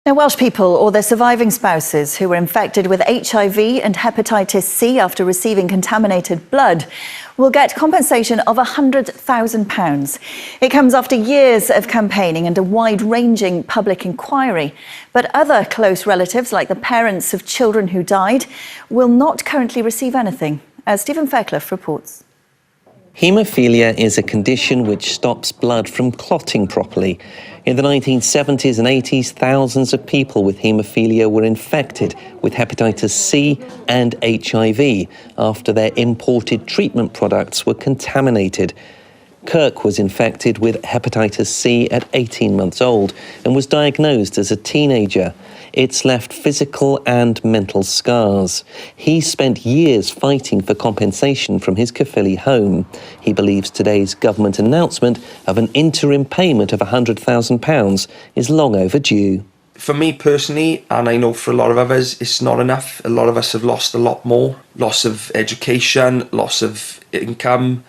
Now, Welsh people or their surviving spouses who were infected with HIV and hepatitis C after receiving contaminated blood will get compensation of £100,000. It comes after years of campaigning and a wide-ranging public inquiry. But other close relatives, like the parents of children who died, will not currently receive anything, as Stephen Fairclough reports. Haemophilia is a condition which stops blood from clotting properly. In the 1970s and 80s, thousands of people with haemophilia were infected with hepatitis C and HIV after their imported treatment products were contaminated. Kirk was infected with hepatitis C at 18 months old and was diagnosed as a teenager. It's left physical and mental scars. He spent years fighting for compensation from his Hemophilia home. He believes today's government announcement of an interim payment of £100,000 is long overdue. For me personally, and I know for a lot of others, it's not enough. A lot of us have lost a lot more. Loss of education, loss of income,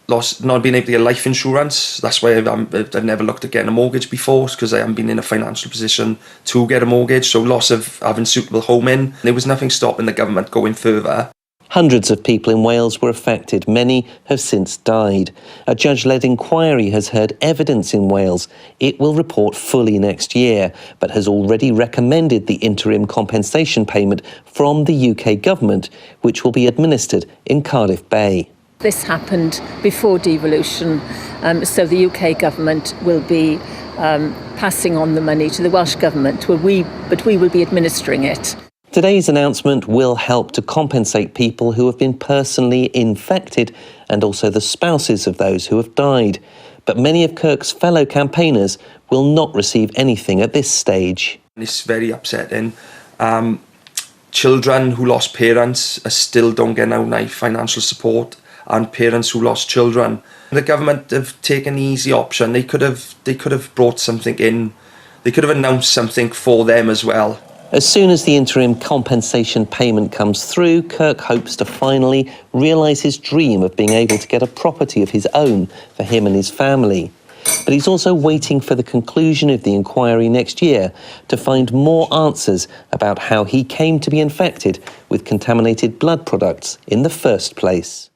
not being able to get life insurance. That's why I've never looked at getting a mortgage before, because I haven't been in a financial position to get a mortgage. So loss of having suitable home in. There was nothing stopping the government going further. Hundreds of people in Wales were affected. Many have since died. A judge-led inquiry has heard evidence in Wales. It will report fully next year, but has already recommended the interim compensation payment from the UK government, which will be administered in Cardiff Bay. This happened before devolution, so the UK government will be passing on the money to the Welsh government, but we will be administering it. Today's announcement will help to compensate people who have been personally infected and also the spouses of those who have died. But many of Kirk's fellow campaigners will not receive anything at this stage. It's very upsetting. Children who lost parents still don't get any financial support, and parents who lost children. The government have taken the easy option. They could have brought something in. They could have announced something for them as well. As soon as the interim compensation payment comes through, Kirk hopes to finally realise his dream of being able to get a property of his own for him and his family. But he's also waiting for the conclusion of the inquiry next year to find more answers about how he came to be infected with contaminated blood products in the first place.